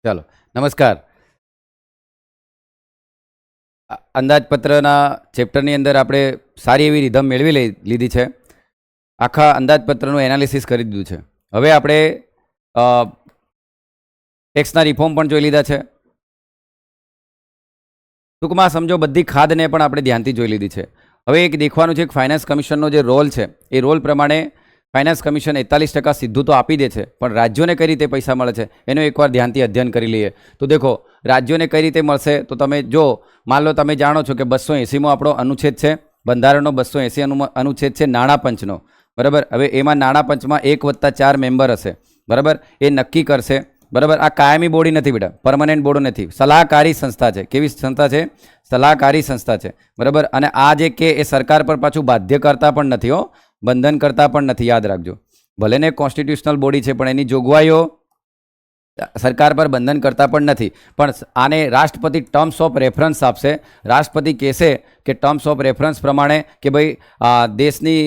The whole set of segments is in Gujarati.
ચાલો નમસ્કાર. અંદાજપત્રના ચેપ્ટરની અંદર આપણે સારી એવી રિધમ મેળવી લીધી છે. આખા અંદાજપત્રનું એનાલિસિસ કરી દીધું છે. હવે આપણે ટેક્સના રિફોર્મ પણ જોઈ લીધા છે. ટૂંકમાં સમજો બધી ખાદને પણ આપણે ધ્યાનથી જોઈ લીધી છે. હવે એક દેખવાનું છે કે ફાઇનાન્સ કમિશનનો જે રોલ છે એ રોલ પ્રમાણે ફાઇનાન્સ કમિશન 41% સીધું તો આપી દે છે, પણ રાજ્યોને કઈ રીતે પૈસા મળે છે એનો એકવાર ધ્યાનથી અધ્યયન કરી લઈએ. તો દેખો, રાજ્યોને કઈ રીતે મળશે તો તમે જો માન લો તમે જાણો છો કે 280મો આપણો અનુચ્છેદ છે, બંધારણનો 280 અનુચ્છેદ છે નાણાં પંચનો. બરાબર. હવે એમાં નાણાં પંચમાં 1+4 મેમ્બર હશે. બરાબર. એ નક્કી કરશે. બરાબર. આ કાયમી બોડી નથી બેટા, પરમનન્ટ બોડી નથી, સલાહકારી સંસ્થા છે. કેવી સંસ્થા છે? સલાહકારી સંસ્થા છે. બરાબર. અને આ જે કે એ સરકાર પર પાછું બાધ્ય કરતા પણ નથી હો, બંધન કરતા પણ નથી. યાદ રાખજો, ભલે ને કોન્સ્ટિટ્યુશનલ બોડી છે પણ એની જોગવાઈઓ સરકાર પર બંધન કરતા પણ નથી. પણ આને રાષ્ટ્રપતિ ટર્મ્સ ઓફ રેફરન્સ આપશે. રાષ્ટ્રપતિ કહેશે કે ટર્મ્સ ઓફ રેફરન્સ પ્રમાણે કે ભાઈ દેશની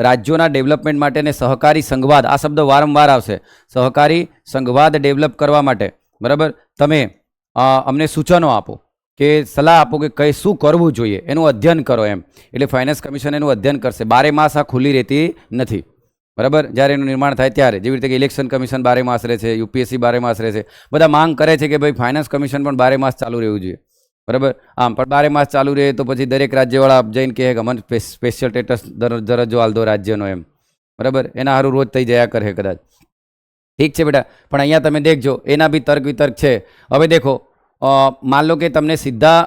રાજ્યોના ડેવલપમેન્ટ માટે ને સહકારી સંઘવાદ, આ શબ્દ વારંવાર આવશે, સહકારી સંઘવાદ ડેવલપ કરવા માટે. બરાબર. તમે અમને સૂચનો આપો કે સલાહ આપો કે કઈ શું કરવું જોઈએ, એનું અધ્યયન કરો એમ. એટલે ફાઇનાન્સ કમિશન એનું અધ્યયન કરશે. 12 માસ આ ખુલ્લી રહેતી નથી. બરાબર. જ્યારે એનું નિર્માણ થાય ત્યારે, જેવી રીતે કે ઇલેક્શન કમિશન 12 માસ રહે છે, યુપીએસસી 12 માસ રહે છે, બધા માંગ કરે છે કે ભાઈ ફાઇનાન્સ કમિશન પણ 12 માસ ચાલુ રહેવું જોઈએ. બરાબર. આમ પણ 12 માસ ચાલુ રહે તો પછી દરેક રાજ્યવાળા જઈને કહે કે અમને સ્પેશિયલ સ્ટેટસ દરજ્જો આલ દો રાજ્યનો એમ. બરાબર. એના સારું રોજ થઈ જયા કરે કદાચ. ઠીક છે બેટા, પણ અહીંયા તમે દેખજો એના બી તર્ક વિતર્ક છે. હવે દેખો, માન લો કે તમને સીધા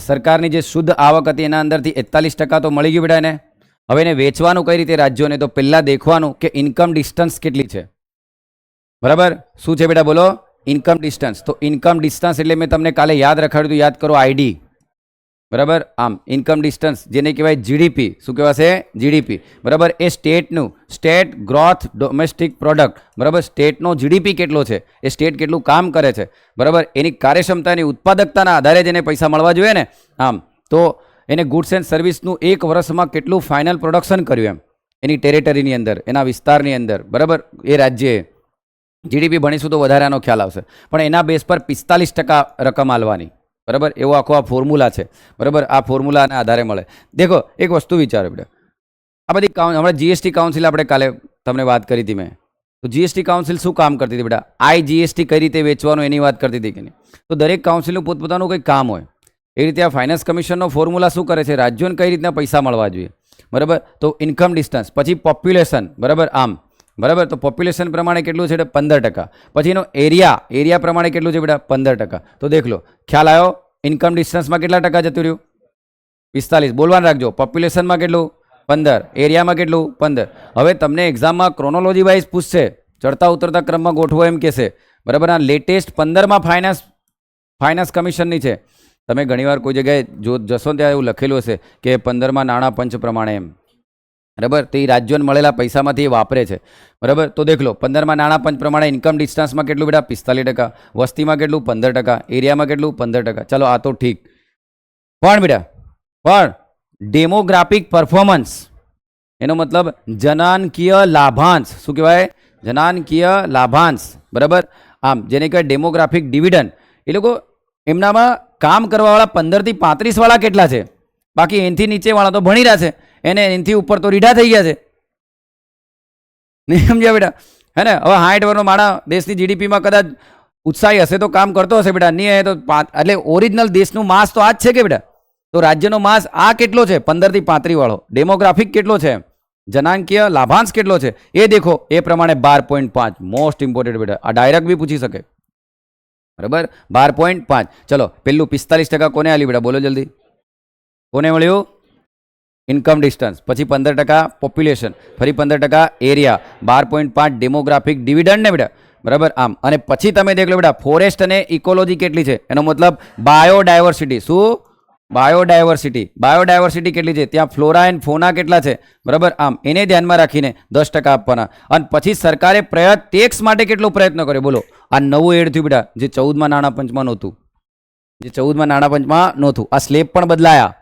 સરકારની જે શુદ્ધ આવક હતી એના અંદરથી 41% તો મળી ગયું બેટા એને. હવે એને વેચવાનું કઈ રીતે રાજ્યોને? તો પહેલાં દેખવાનું કે ઇન્કમ ડિસ્ટન્સ કેટલી છે. બરાબર. શું છે બેટા બોલો? Income distance. તો ઇન્કમ ડિસ્ટન્સ એટલે મેં તમને કાલે યાદ રખાડ્યું હતું, યાદ કરો, આઈડી. બરાબર. આમ ઇન્કમ ડિસ્ટન્સ જેને કહેવાય જીડીપી. શું કહેવાશે? જીડીપી. બરાબર. એ સ્ટેટનું, સ્ટેટ ગ્રોથ ડોમેસ્ટિક પ્રોડક્ટ. બરાબર. સ્ટેટનો જીડીપી કેટલો છે, એ સ્ટેટ કેટલું કામ કરે છે. બરાબર. એની કાર્યક્ષમતાની ઉત્પાદકતાના આધારે જ એને પૈસા મળવા જોઈએ ને. આમ તો એને ગુડ્સ એન્ડ સર્વિસનું એક વર્ષમાં કેટલું ફાઇનલ પ્રોડક્શન કર્યું એમ, એની ટેરેટરીની અંદર, એના વિસ્તારની અંદર. બરાબર. એ રાજ્યએ જીડીપી ભણીશું તો વધારે આનો ખ્યાલ આવશે. પણ એના બેઝ પર 45% રકમ આલવાની. બરાબર. એવો આખો આ ફોર્મ્યુલા છે. બરાબર. આ ફોર્મ્યુલાના આધારે મળે. દેખો, એક વસ્તુ વિચારો બેટા, આ બધી હમણાં જીએસટી કાઉન્સિલ આપણે કાલે તમને વાત કરી હતી મેં. તો જીએસટી કાઉન્સિલ શું કામ કરતી હતી બેટા? જીએસટી કઈ રીતે વેચવાનું એની વાત કરતી હતી કે નહીં? તો દરેક કાઉન્સિલનું પોતપોતાનું કંઈક કામ હોય. એ રીતે આ ફાઇનાન્સ કમિશનનો ફોર્મ્યુલા શું કરે છે? રાજ્યોને કઈ રીતના પૈસા મળવા જોઈએ. બરાબર. તો ઇન્કમ ડિસ્ટન્સ, પછી પોપ્યુલેશન. બરાબર. આમ બરાબર. તો પોપ્યુલેશન પ્રમાણે કેટલું છે? 15%. પછી એનો એરિયા પ્રમાણે કેટલું છે બેટા? 15%. તો દેખ લો, ખ્યાલ આવ્યો? ઇન્કમ ડિસ્ટન્સમાં કેટલા ટકા જતું રહ્યું? 45. બોલવાનું રાખજો. પોપ્યુલેશનમાં કેટલું? 15. એરિયામાં કેટલું? 15. હવે તમને એક્ઝામમાં ક્રોનોલોજી વાઇઝ પૂછશે, ચડતા ઉતરતા ક્રમમાં ગોઠવો એમ કહેશે. બરાબર. આ લેટેસ્ટ 15માં ફાઇનાન્સ કમિશનની છે. તમે ઘણીવાર કોઈ જગ્યાએ જશો ત્યાં એવું લખેલું હશે કે 15માં નાણાં પંચ પ્રમાણે એમ. બરાબર. તો એ રાજ્યોને મળેલા પૈસામાંથી એ વાપરે છે. બરાબર. તો દેખ લો, 15માં નાણાં પંચ પ્રમાણે ઇન્કમ ડિસ્ટન્સમાં કેટલું બેટા? 45%. વસ્તીમાં કેટલું? 15%. એરિયામાં કેટલું? 15%. ચાલો આ તો ઠીક. પણ બેટા, પણ ડેમોગ્રાફિક પરફોર્મન્સ, એનો મતલબ જનાંકીય લાભાંશ. શું કહેવાય? જનાંકીય લાભાંશ. બરાબર. આમ જેને કહેવાય ડેમોગ્રાફિક ડિવિડન્ડ. એ લોકો એમનામાં કામ કરવાવાળા 15 થી 35 વાળા કેટલા છે? બાકી એનથી નીચે વાળા તો ભણી રહ્યા છે, એને એનથી ઉપર તો રીઢા થઈ ગયા છે. નહીં સમજ્યા બેટા? હે ને? હવે 60 વર્ષનો માણસ દેશની જીડીપીમાં કદાચ ઉત્સાહી હશે તો કામ કરતો હશે બેટા, નહીં તો એટલે ઓરિજિનલ દેશનું માસ તો આ જ છે કે બેટા? તો રાજ્યનો માસ આ કેટલો છે? 15 થી 35 વાળો. ડેમોગ્રાફિક કેટલો છે? જનાંકીય લાભાંશ કેટલો છે એ દેખો. એ પ્રમાણે 12.5 મોસ્ટ ઇમ્પોર્ટન્ટ બેટા. આ ડાયરેક્ટ બી પૂછી શકે. બરાબર. 12.5. ચલો, પેલું 45% કોને આલી બેટા? બોલો જલ્દી. કોને મળ્યું? Income distance. પછી 15% પોપ્યુલેશન, ફરી 15% એરિયા, 12.5 ડેમોગ્રાફિક ડિવિડન્ડ ને બેટા. બરાબર. આમ અને પછી તમે દેખ લો બેટા, ફોરેસ્ટ અને ઇકોલોજી કેટલી છે? એનો મતલબ બાયોડાયવર્સિટી. શું? બાયોડાયવર્સિટી કેટલી છે? ત્યાં ફ્લોરા એન્ડ ફોના કેટલા છે? બરાબર. આમ એને ધ્યાનમાં રાખીને 10% આપવાના. અને પછી સરકારે ટેક્સ માટે કેટલો પ્રયત્ન કર્યો? બોલો. આ નવું એડ થયું બેટા, જે 14માં નાણાં પંચમાં નહોતું. જે 14માં નાણાં પંચમાં નહોતું. આ સ્લેબ પણ બદલાયા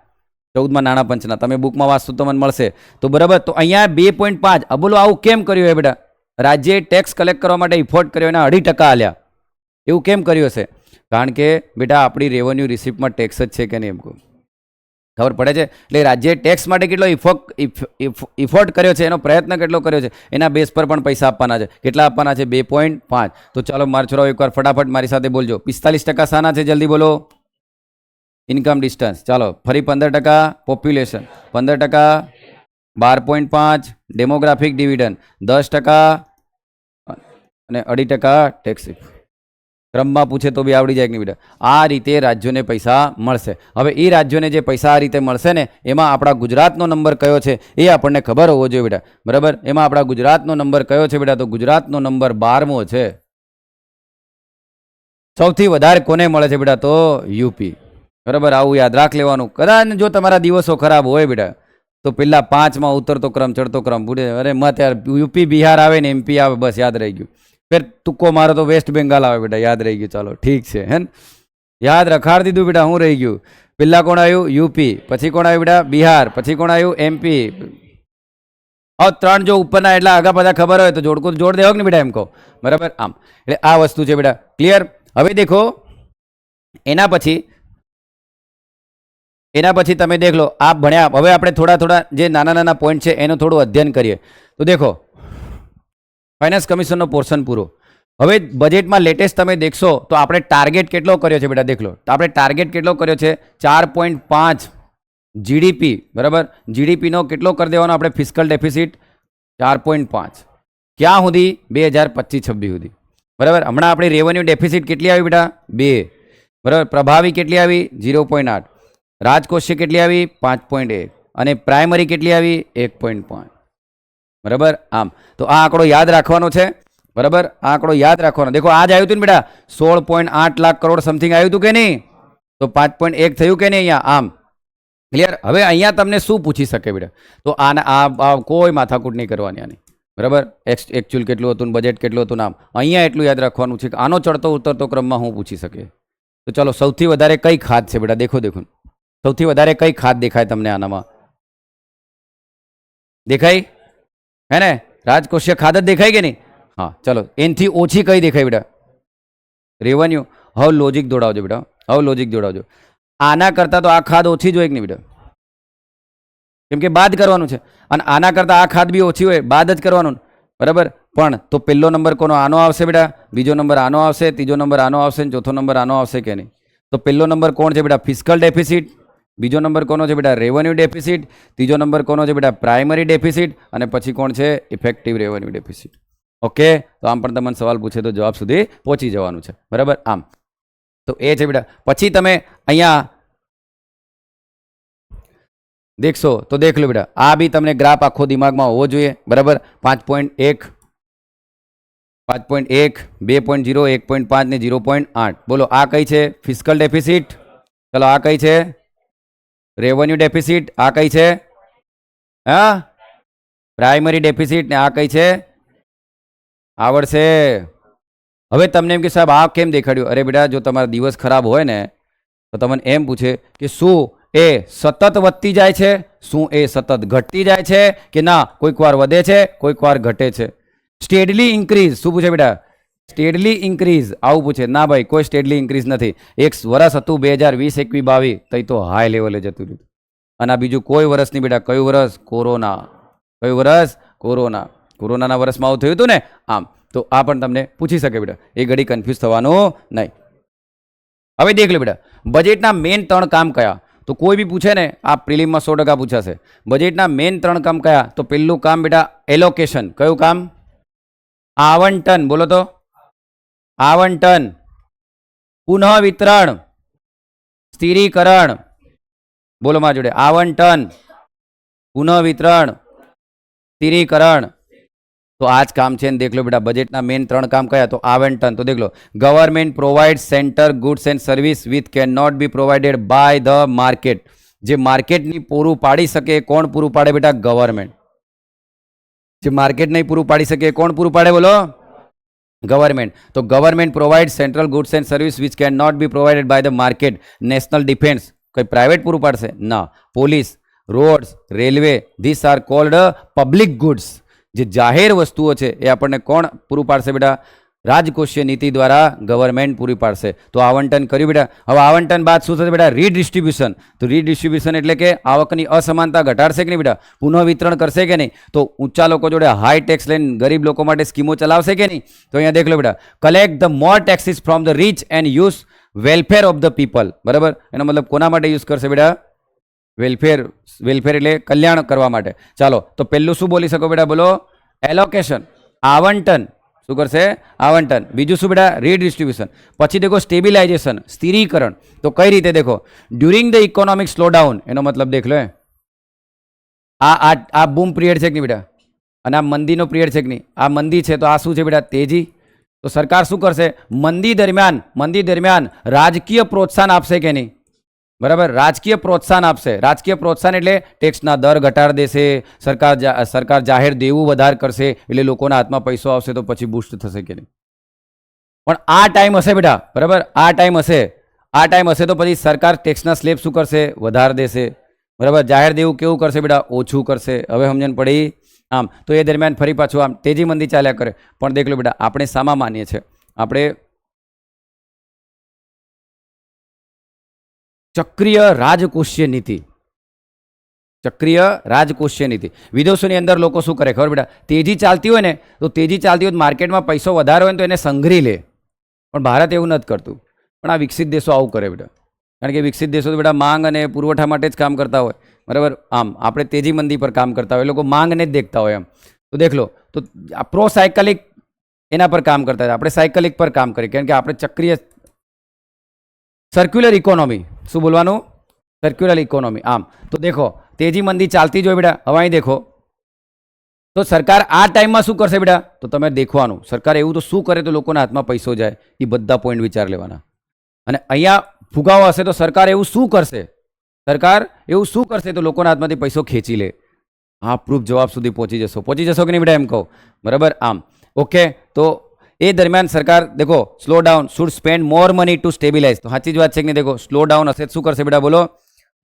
14માં નાણાં પંચના. તમે બુકમાં વાંચશો તો મને મળશે. તો બરાબર. તો અહીંયા 2.5. બોલો આવું કેમ કર્યું એ બેટા? રાજ્યએ ટેક્સ કલેક્ટ કરવા માટે ઇફોર્ટ કર્યો, એના 2.5% આલ્યા. એવું કેમ કર્યું હશે? કારણ કે બેટા આપણી રેવન્યુ રિસિપ્ટમાં ટેક્સ જ છે કે નહીં એમ કહું, ખબર પડે છે? એટલે રાજ્યએ ટેક્સ માટે કેટલો ઇફોર્ટ કર્યો છે, એનો પ્રયત્ન કેટલો કર્યો છે, એના બેઝ પર પણ પૈસા આપવાના છે. કેટલા આપવાના છે? 2.5. તો ચાલો મારા છોરાઓ એકવાર ફટાફટ મારી સાથે બોલજો. 45% શાના છે? જલ્દી બોલો. Income distance. ચાલો ફરી 15% પોપ્યુલેશન, 15% 12.5 ડેમોગ્રાફિક ડિવિડન્ડ, 10% અને 2.5% ટેક્સ. ક્રમમાં પૂછે તો બી આવડી જાય કે નહીં બેટા? આ રીતે રાજ્યોને પૈસા મળશે. હવે એ રાજ્યોને જે પૈસા આ રીતે મળશે ને, એમાં આપણા ગુજરાતનો નંબર કયો છે એ આપણને ખબર હોવો જોઈએ બેટા, બરાબર? એમાં આપણા ગુજરાતનો નંબર કયો છે બેટા? તો ગુજરાતનો નંબર 12મો છે. સૌથી વધારે કોને મળે છે બેટા? તો યુપી, બરાબર? આવું યાદ રાખ લેવાનું. કદાચ જો તમારા દિવસો ખરાબ હોય બેટા તો પેલા 5માં ઉતરતો ક્રમ ચડતો ક્રમ ભૂલે, અરે મત યાર, યુપી બિહાર આવે ને એમપી આવે, બસ યાદ રહી ગયું. ફેર તુક્કો મારો તો વેસ્ટ બેંગાલ આવે બેટા, યાદ રહી ગયું. ચાલો ઠીક છે, હે યાદ રખાડી દીધું બેટા. હું રહી ગયું? પેલા કોણ આવ્યું? યુપી. પછી કોણ આવ્યું બેટા? બિહાર. પછી કોણ આવ્યું? એમપી. હવે 3 જો ઉપરના એટલા આગા પાછા ખબર હોય તો જોડકું જોડ દેવો ને બેટા, એમ કહો, બરાબર? આમ એટલે આ વસ્તુ છે બેટા, ક્લિયર? હવે દેખો એના પછી તમે દેખ લો, આપ ભણ્યા. હવે આપણે થોડા જે નાના પોઈન્ટ છે એનું થોડું અધ્યયન કરીએ. તો દેખો ફાઇનાન્સ કમિશનનો પોર્શન પૂરો. હવે બજેટમાં લેટેસ્ટ તમે દેખશો તો આપણે ટાર્ગેટ કેટલો કર્યો છે બેટા? દેખ લો, તો આપણે ટાર્ગેટ કેટલો કર્યો છે? 4.5 જીડીપી, બરાબર? જીડીપીનો કેટલો કરી દેવાનો આપણે ફિસ્કલ ડેફિસિટ? 4.5. ક્યાં સુધી? 2025-26 સુધી, બરાબર? હમણાં આપણી રેવન્યુ ડેફિસિટ કેટલી આવી બેટા? 2, બરાબર? પ્રભાવી કેટલી આવી? 0.8. રાજકોષીય કેટલી આવી? 5.1. અને પ્રાઇમરી કેટલી આવી? 1.5, બરાબર? આમ તો આ આંકડો યાદ રાખવાનો છે, બરાબર? આ આંકડો યાદ રાખવાનો. દેખો આજ આવ્યું હતું ને બેટા, 16.8 લાખ કરોડ સમથિંગ આવ્યું હતું કે નહીં? તો 5.1 થયું કે નહીં અહીંયા? આમ ક્લિયર? હવે અહીંયા તમને શું પૂછી શકે બેટા? તો આ કોઈ માથાકૂટ નહીં કરવાની આની, બરાબર? એકચ્યુઅલ કેટલું હતું, બજેટ કેટલું હતું, નામ અહીંયા એટલું યાદ રાખવાનું છે કે આનો ચડતો ઉતરતો ક્રમમાં હું પૂછી શકે. તો ચાલો, સૌથી વધારે કઈ ખાદ છે બેટા? દેખો સૌથી વધારે કઈ ખાદ દેખાય તમને આનામાં? દેખાય હે ને? રાજકોષીય ખાદ જ દેખાય કે નહીં? હા, ચલો એનથી ઓછી કઈ દેખાય બેટા? રેવન્યુ. હવે લોજિક દોડાવજો બેટા, હવે લોજિક દોડાવજો. આના કરતાં તો આ ખાદ ઓછી જ હોય કે નહીં બેટા? કેમ કે બાદ કરવાનું છે, અને આના કરતાં આ ખાદ બી ઓછી હોય, બાદ જ કરવાનું, બરાબર? પણ તો પહેલો નંબર કોનો? આનો આવશે બેટા, બીજો નંબર આનો આવશે, ત્રીજો નંબર આનો આવશે, ચોથો નંબર આનો આવશે કે નહીં? તો પહેલો નંબર કોણ છે બેટા? Fiscal deficit. બીજો નંબર કોનો છે બેટા? Revenue deficit. ત્રીજો નંબર કોનો છે બેટા? Primary deficit. અને પછી કોણ છે? Effective revenue deficit. ઓકે, તો આમ પણ તમને સવાલ પૂછે તો જવાબ સુધી પહોંચી જવાનું છે, બરાબર? આમ તો એ છે બેટા. પછી તમે અહીંયા દેખશો તો દેખ લો બેટા, આ બી તમને ગ્રાફ આખો દિમાગમાં હોવો જોઈએ, બરાબર? 5.1, 5.1, 2.0, 1.5 ને 0.8. બોલો આ કઈ છે? Fiscal deficit. ચલો આ કઈ છે? Revenue deficit. આ કઈ છે? હા, પ્રાઇમરી ડેફિસિટ. ને આ કઈ છે? આવડશે. હવે તમને એમ કે સાહેબ આ કેમ દેખાડ્યું? અરે બેટા, જો તમારો દિવસ ખરાબ હોય ને તો તમને એમ પૂછે કે શું એ સતત વધતી જાય છે, શું એ સતત ઘટતી જાય છે કે ના, કોઈક વાર વધે છે, કોઈક વાર ઘટે છે? સ્ટેડલી ઇન્ક્રીઝ. શું પૂછે બેટા? સ્ટેડલી ઇન્ક્રીઝ. આવું પૂછે? ના ભાઈ, કોઈ સ્ટેડલી ઇન્ક્રીઝ નથી. એક વર્ષ હતું 2020, 21, 22, તઈ તો હાઈ લેવલે જતું રહ્યું. અને આ બીજું કોઈ વર્ષ નહીં બેટા. કયું વર્ષ? કોરોના. કયું વર્ષ? કોરોના. કોરોનાના વર્ષમાં આવું થયું હતું ને? આમ તો આ પણ તમને પૂછી શકે બેટા, એ ઘડી કન્ફ્યુઝ થવાનું નહીં. હવે દેખ લો બેટા, બજેટના મેઇન 3 કામ કયા? તો કોઈ બી પૂછે ને, આ પ્રિલિમમાં 100% પૂછાશે. બજેટના મેઇન 3 કામ કયા? તો પહેલું કામ બેટા એલોકેશન. કયું કામ? આવંટન. બોલો તો. આવંટન, પુનઃ વિતરણ, સ્થિરીકરણ. બોલો મારા જોડે. આવંટન, પુનઃ વિતરણ, સ્થિરીકરણ. તો આ જ કામ છે ને. દેખ લો બેટા, બજેટના મેઇન 3 કામ કયા? તો આવંટન. તો દેખ લો, government provide centre goods and service with can not be provided by the market. જે માર્કેટની પૂરું પાડી શકે કોણ પૂરું પાડે બેટા? ગવર્મેન્ટ. જે માર્કેટ નહીં પૂરું પાડી શકે કોણ પૂરું પાડે? બોલો. ગવર્મેન્ટ. તો government provide central goods and service which can not be provided by the market. National defence કોઈ પ્રાઇવેટ પૂરું પાડશે? ના. Police, roads, railway, these are called public goods. જે જાહેર વસ્તુઓ છે એ આપણને કોણ પૂરું પાડશે બેટા? રાજકોષીય નીતિ દ્વારા ગવર્મેન્ટ પૂરી પાડશે. તો આવંટન કર્યું બેટા. હવે આવંટન બાદ શું થશે બેટા? રીડિસ્ટ્રીબ્યુશન. તો રીડિસ્ટ્રીબ્યુશન એટલે કે આવકની અસમાનતા ઘટાડશે કે નહીં બેટા? પુનઃ વિતરણ કરશે કે નહીં? તો ઊંચા લોકો જોડે હાઈ ટેક્સ લઈને ગરીબ લોકો માટે સ્કીમો ચલાવશે કે નહીં? તો અહીંયા દેખ લો બેટા, collect the more taxes from the rich and use welfare of the people. બરાબર, એનો મતલબ કોના માટે યુઝ કરશે બેટા? વેલફેર. વેલફેર એટલે કલ્યાણ કરવા માટે. ચાલો, તો પહેલું શું બોલી શકો બેટા? બોલો, એલોકેશન, આવંટન. શું કરશે? આવંટન. બીજું શું બેટા? રીડિસ્ટ્રીબ્યુશન. પછી દેખો સ્ટેબિલાઇઝેશન, સ્થિરીકરણ. તો કઈ રીતે દેખો? ડ્યુરિંગ ધ ઇકોનોમિક સ્લોડાઉન, એનો મતલબ દેખ લો, આ બૂમ પિરિયડ છે કે નહીં બેટા? અને આ મંદીનો પિરિયડ છે કે નહીં? આ મંદી છે તો આ શું છે બેટા? તેજી. તો સરકાર શું કરશે? મંદી દરમિયાન રાજકીય પ્રોત્સાહન આપશે કે નહીં? બરાબર, રાજકીય પ્રોત્સાહન આપશે. રાજકીય પ્રોત્સાહન એટલે ટેક્સના દર ઘટાડી દેશે, સરકાર જાહેર દેવું વધારે કરશે, એટલે લોકોના હાથમાં પૈસો આવશે, તો પછી બૂસ્ટ થશે કે નહીં? પણ આ ટાઈમ હશે બેટા, બરાબર, આ ટાઈમ હશે તો પછી સરકાર ટેક્સના સ્લેબ શું કરશે? વધારે દેશે. બરાબર, જાહેર દેવું કેવું કરશે બેટા? ઓછું કરશે. હવે સમજણ પડી? આમ તો એ દરમિયાન ફરી પાછું આમ તેજી મંદી ચાલ્યા કરે. પણ દેખ લો બેટા, આપણે શામાં માનીએ છીએ? આપણે ચક્રીય રાજકોષીય નીતિ. ચક્રીય રાજકોષીય નીતિ. વિદેશોની અંદર લોકો શું કરે ખબર બેટા? તેજી ચાલતી હોય ને, તો તેજી ચાલતી હોય માર્કેટમાં પૈસો વધારે હોય ને તો એને સંઘરી લે. પણ ભારત એવું નથી કરતું. પણ આ વિકસિત દેશો આવું કરે બેટા. કારણ કે વિકસિત દેશો તો બેટા માંગ અને પુરવઠા માટે જ કામ કરતા હોય. બરાબર, આમ આપણે તેજી મંદી પર કામ કરતા હોય, એ લોકો માંગને જ દેખતા હોય. એમ તો દેખ લો, તો આ પ્રો સાયકલિક એના પર કામ કરતા હોય, આપણે સાયકલિક પર કામ કરીએ. કારણ કે આપણે ચક્રીય સર્ક્યુલર ઇકોનોમી. શું બોલવાનું? Circular economy. આમ તો દેખો, તેજી મંદી ચાલતી જ હોય બેટા. હવે અહીં દેખો, તો સરકાર આ ટાઈમમાં શું કરશે બેટા? તો તમે દેખવાનું, સરકાર એવું તો શું કરે તો લોકોના હાથમાં પૈસો જાય, એ બધા પોઈન્ટ વિચાર લેવાના. અને અહીંયા ફુગાવો હશે તો સરકાર એવું શું કરશે? તો લોકોના હાથમાંથી પૈસો ખેંચી લે. હા, પ્રૂફ જવાબ સુધી પહોંચી જશો કે નહીં બેટા? એમ કહો. બરાબર, આમ ઓકે. તો એ દરમિયાન સરકાર દેખો, slow down, should spend more money to stabilise. તો સાચી જ વાત છે કે નહીં? દેખો, સ્લો ડાઉન હશે શું કરશે બેટા? બોલો,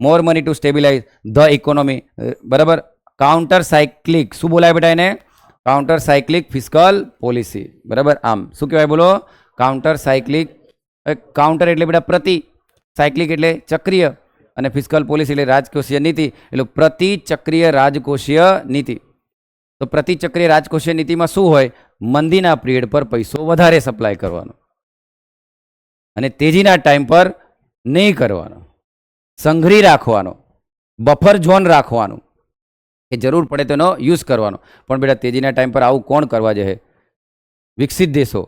more money to stabilise the economy. બરાબર, કાઉન્ટર સાયક્લિક. શું બોલાય બેટા એને? Counter cyclic fiscal policy. બરાબર, આમ શું કહેવાય? બોલો, કાઉન્ટર સાયક્લિક. કાઉન્ટર એટલે બેટા પ્રતિ, સાયક્લિક એટલે ચક્રીય, અને ફિસ્કલ પોલિસી એટલે રાજકોષીય નીતિ. એટલે પ્રતિચક્રીય રાજકોષીય નીતિ. તો પ્રતિચક્રીય રાજકોષીય નીતિમાં શું હોય? મંદીના પિરિયડ પર પૈસો વધારે સપ્લાય કરવાનો અને તેજીના ટાઈમ પર નહીં કરવાનો, સંઘરી રાખવાનો, બફર ઝોન રાખવાનું, એ જરૂર પડે તેનો યુઝ કરવાનો. પણ બેટા તેજીના ટાઈમ પર આવું કોણ કરવા જાય? વિકસિત દેશો.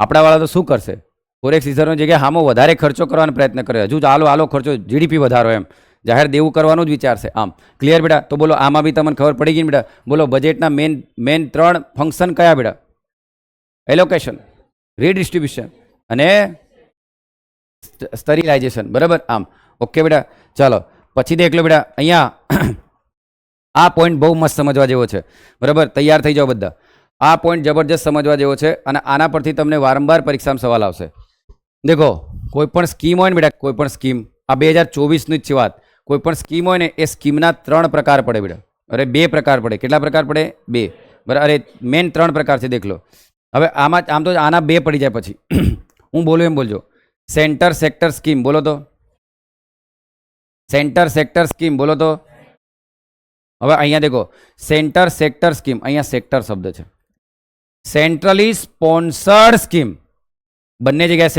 આપણાવાળા તો શું કરશે? ફોરેક્સ રિઝર્વની જગ્યાએ હામો વધારે ખર્ચો કરવાનો પ્રયત્ન કરે. હજુ આલો ખર્ચો, જીડીપી વધારો, એમ જાહેર દેવું કરવાનું જ વિચારશે. આમ ક્લિયર બેટા? તો બોલો, આમાં બી તમને ખબર પડી ગઈ ને બેટા? બોલો, બજેટના મેન 3 ફંક્શન કયા બેટા? એલોકેશન, રીડિસ્ટ્રીબ્યુશન અને સ્ટરીલાઇઝેશન. બરાબર, આમ ઓકે બેટા. ચાલો, પછી દેખ લો બેટા, અહીંયા આ પોઈન્ટ બહુ મસ્ત સમજવા જેવો છે. બરાબર, તૈયાર થઈ જાઓ બધા. આ પોઈન્ટ જબરજસ્ત સમજવા જેવો છે અને આના પરથી તમને વારંવાર પરીક્ષામાં સવાલ આવશે. દેખો, કોઈ પણ સ્કીમ હોય ને બેટા, કોઈ પણ સ્કીમ, આ 2024ની જ છે વાત. કોઈ પણ સ્કીમ હોય ને, એ સ્કીમના 3 પ્રકાર પડે બેટા. અરે 2 પ્રકાર પડે. કેટલા પ્રકાર પડે? 2. બરાબર, અરે મેન 3 પ્રકાર છે. દેખ લો. હવે આમ તો આના 2 પડી જાય. પછી હું બોલું એમ બોલજો. સેન્ટર સેક્ટર સ્કીમ બોલો તો. સેન્ટર સેક્ટર સ્કીમ બોલો તો. હવે અહીંયા દેખો, સેન્ટર સેક્ટર સ્કીમ, અહીંયા સેક્ટર શબ્દ છે. સેન્ટ્રલી સ્પોન્સર્ડ સ્કીમ, બંને જગ્યાએ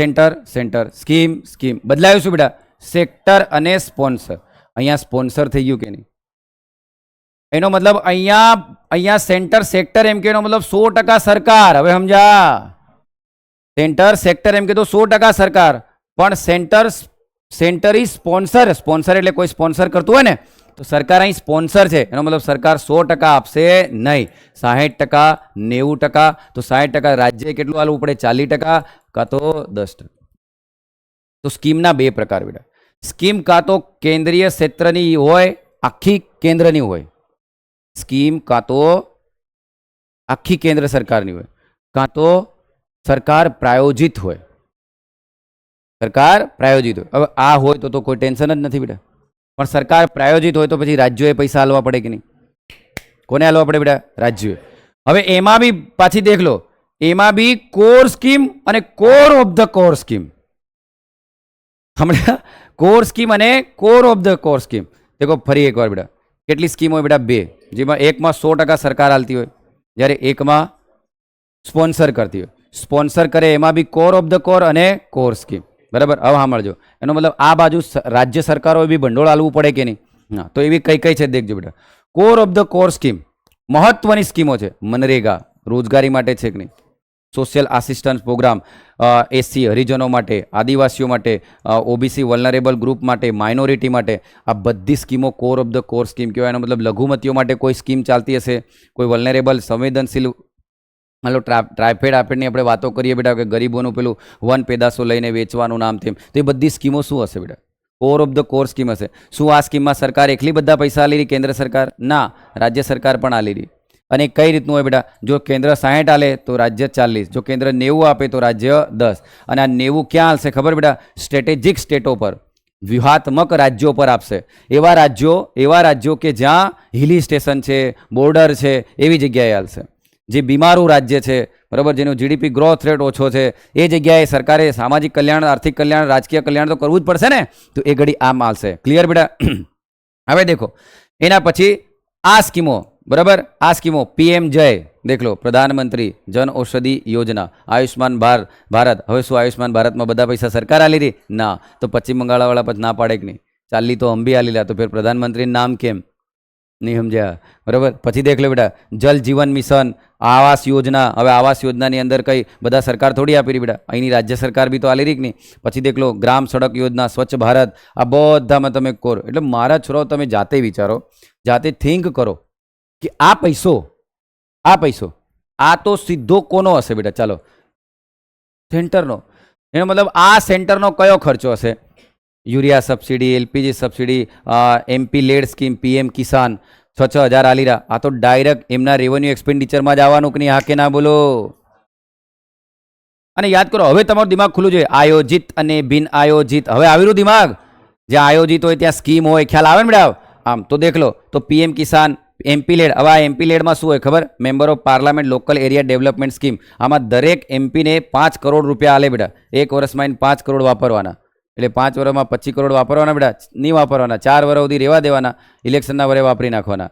સેન્ટર, સ્કીમ બદલાયું શું બેટા? સેક્ટર અને સ્પોન્સર. અહીંયા સ્પોન્સર થઈ ગયું કે નહીં? એનો મતલબ અહીંયા સેક્ટર એમ કે એનો મતલબ 100% સરકાર. હવે સમજા? સેન્ટર સેક્ટર એમ કે તો 100% સરકાર. પણ સેન્ટરી સ્પોન્સર એટલે કોઈ સ્પોન્સર કરતું હોય ને, તો સરકાર અહીં સ્પોન્સર છે. એનો મતલબ સરકાર 100% આપશે નહીં, 60%, 90%. તો 60% રાજ્ય કેટલું આલવું પડે? 40% કાં તો 10%. તો સ્કીમના 2 પ્રકાર બેટા. સ્કીમ કાં તો કેન્દ્રીય ક્ષેત્રની હોય, આખી કેન્દ્રની હોય. સ્કીમ કાં તો આખી કેન્દ્ર સરકારની હોય, કાં તો સરકાર પ્રાયોજિત હોય. હવે આ હોય તો કોઈ ટેન્શન જ નથી બેટા. પણ સરકાર પ્રાયોજિત હોય તો પછી રાજ્યોએ પૈસા આલવા પડે કે નહીં? કોને આલવા પડે બેટા? રાજ્યોએ. હવે એમાં બી પાછી દેખ લો, એમાં બી કોર સ્કીમ અને core of the core scheme. હમણાં કોર સ્કીમ અને core of the core scheme. દેખો ફરી એકવાર બેટા, કેટલી સ્કીમ હોય બેટા? 2, જેમાં એકમાં 100% સરકાર હાલતી હોય, જ્યારે એકમાં સ્પોન્સર કરતી હોય. સ્પોન્સર કરે એમાં બી કોર ઓફ ધ કોર અને કોર સ્કીમ. બરાબર, હવે સાંભળજો. એનો મતલબ આ બાજુ રાજ્ય સરકારોએ બી ભંડોળ આલવું પડે કે નહીં? હા, તો એવી કઈ કઈ છે દેખજો બેટા. Core of the core scheme મહત્વની સ્કીમો છે. મનરેગા રોજગારી માટે છે કે નહીં? સોશિયલ આસિસ્ટન્સ પ્રોગ્રામ એસસી હરિજનો માટે, આદિવાસીઓ માટે, ઓબીસી વલ્નરેબલ ગ્રુપ માટે, માઇનોરિટી માટે, આ બધી સ્કીમો core of the core scheme કહેવાય. એનો મતલબ લઘુમતીઓ માટે કોઈ સ્કીમ ચાલતી હશે, કોઈ વલ્નરેબલ સંવેદનશીલ, હાલો ટ્રાયફેડ આપણને આપણે વાતો કરીએ બેટા કે ગરીબોનું પેલું વન પેદાશો લઈને વેચવાનું નામ તેમ, તો એ બધી સ્કીમો શું હશે બેટા? Core of the core scheme હશે. શું આ સ્કીમમાં સરકાર એકલી બધા પૈસા આલી રહી, કેન્દ્ર સરકાર? ના, રાજ્ય સરકાર પણ આલી રહી. અને કઈ રીતનું હોય બેટા? જો કેન્દ્ર 60 આલે તો રાજ્ય 40, જો કેન્દ્ર 90 આપે તો રાજ્ય 10. અને આ 90 ક્યાં હાલશે ખબર બેટા? સ્ટ્રેટેજિક સ્ટેટો પર, વ્યૂહાત્મક રાજ્યો પર આપશે. એવા રાજ્યો કે જ્યાં હિલી સ્ટેશન છે, બોર્ડર છે, એવી જગ્યાએ હાલશે. જે બીમારું રાજ્ય છે, બરાબર, જેનો જીડીપી ગ્રોથ રેટ ઓછો છે, એ જગ્યાએ સરકારે સામાજિક કલ્યાણ, આર્થિક કલ્યાણ, રાજકીય કલ્યાણ તો કરવું જ પડશે ને. તો એ ઘડી આમ હાલશે. ક્લિયર બેટા? હવે દેખો એના પછી આ સ્કીમો, બરાબર, આ સ્કીમો પીએમ જય, દેખ લો, પ્રધાનમંત્રી જન ઔષધિ યોજના, આયુષ્માન ભારત. હવે શું આયુષ્માન ભારતમાં બધા પૈસા સરકાર આલી રહી? ના. તો પશ્ચિમ બંગાળવાળા પછી ના પાડે કે નહીં? ચાલી તો અંબી આલી લા, તો ફેર પ્રધાનમંત્રીનું નામ કેમ નહીં સમજ્યા? બરાબર. પછી દેખ લો બેટા, જલ જીવન મિશન, આવાસ યોજના. હવે આવાસ યોજનાની અંદર કઈ બધા સરકાર થોડી આપી રહી બેટા? અહીંની રાજ્ય સરકાર બી તો આલી રહી કે નહીં? પછી દેખ લો, ગ્રામ સડક યોજના, સ્વચ્છ ભારત, આ બધામાં તમે કોર. એટલે મારા છોરાઓ તમે જાતે વિચારો, જાતે થિંક કરો કે આ પૈસો આ તો સીધો કોનો હશે બેટા? ચાલો, સેન્ટરનો. એનો મતલબ આ સેન્ટરનો કયો ખર્ચો હશે? Urea subsidy, LPG subsidy, MP LAD scheme, PM Kisan, 6,000 આલી રહ્યા. આ તો ડાયરેક્ટ એમના રેવન્યુ એક્સપેન્ડિચરમાં જ આવવાનું કે નહીં? હા કે ના બોલો? અને યાદ કરો, હવે તમારું દિમાગ ખુલ્લું જોઈએ. આયોજિત અને બિન આયોજિત. હવે આવેલું દિમાગ, જ્યાં આયોજિત હોય ત્યાં સ્કીમ હોય, ખ્યાલ આવે ને બેટા? આમ તો દેખ લો, તો પીએમ કિસાન, એમપી લેડ. હવે આ એમપી લેડમાં શું હોય ખબર? Member of parliament local area development scheme. આમાં દરેક એમપીને 5 કરોડ રૂપિયા આલે બેટા. 1 વર્ષમાં 5 કરોડ વાપરવાના. એટલે 5 વર્ષમાં 25 કરોડ વાપરવાના બેટા? નહીં વાપરવાના. 4 વર્ષ સુધી રહેવા દેવાના, ઇલેક્શનના વરે વાપરી નાખવાના.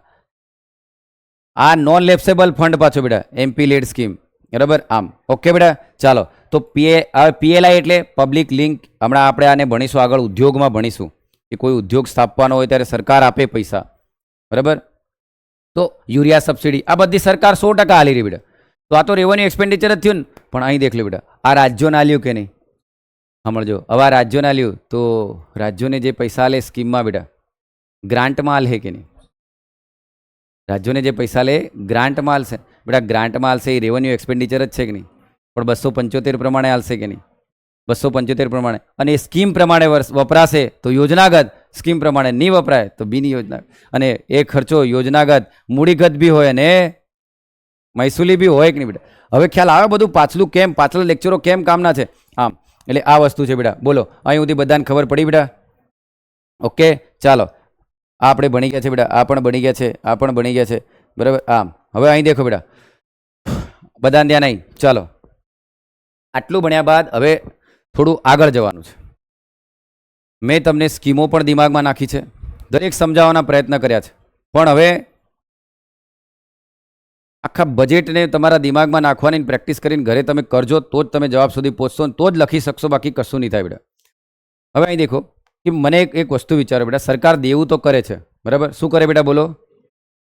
આ નોન લેપ્સેબલ ફંડ પાછો બેટા, એમપી લેડ સ્કીમ. બરાબર, આમ ઓકે બેટા? ચાલો, તો પીએલઆઈ એટલે પબ્લિક લિંક. હમણાં આપણે આને ભણીશું, આગળ ઉદ્યોગમાં ભણીશું કે કોઈ ઉદ્યોગ સ્થાપવાનો હોય ત્યારે સરકાર આપે પૈસા. બરાબર. તો યુરિયા સબસિડી, આ બધી સરકાર 100% આલી રહી બેટા. તો આ તો રેવન્યુ એક્સપેન્ડિચર જ થયું ને. પણ અહીં દેખ લો બેટા, આ રાજ્યોને આલ્યું કે નહીં? સમજો, હવે આ રાજ્યોને આલ્યું તો રાજ્યોને જે પૈસા લે સ્કીમમાં બેટા, ગ્રાન્ટમાં આલે કે નહીં? રાજ્યોને જે પૈસા લે ગ્રાન્ટમાં આલશે બેટા. ગ્રાન્ટમાં આલશે એ રેવન્યુ એક્સપેન્ડિચર જ છે કે નહીં? પણ 275 પ્રમાણે આલશે કે નહીં? 275 પ્રમાણે. અને એ સ્કીમ પ્રમાણે વપરાશે તો યોજનાગત, સ્કીમ પ્રમાણે નહીં વપરાય તો બિન યોજના. અને એ ખર્ચો યોજનાગત, મૂડીગત બી હોય અને મહેસૂલી બી હોય કે નહીં બેટા? હવે ખ્યાલ આવે બધું પાછલું કેમ, પાછલા લેક્ચરો કેમ કામના છે? આમ એટલે આ વસ્તુ છે બેટા. બોલો, અહીં સુધી બધાને ખબર પડી બેટા? ઓકે, ચાલો. આ આપણે ભણી ગયા છે બેટા, આ પણ ભણી ગયા છે, આ પણ ભણી ગયા છે. બરાબર. આમ હવે અહીં દેખો બેટા, બધાને ધ્યાન અહીં. ચાલો, આટલું ભણ્યા બાદ હવે થોડું આગળ જવાનું છે. મેં તમને સ્કીમો પણ દિમાગમાં નાખી છે, દરેક સમજાવવાના પ્રયત્ન કર્યા છે. પણ હવે આખા બજેટને તમારા દિમાગમાં નાખવાની પ્રેક્ટિસ કરીને ઘરે તમે કરજો તો જ તમે જવાબ સુધી પહોંચશો, તો જ લખી શકશો, બાકી કશું નહીં થાય બેટા. હવે અહીં દેખો કે મને એક વસ્તુ વિચારો બેટા, સરકાર દેવું તો કરે છે, બરાબર? શું કરે બેટા? બોલો.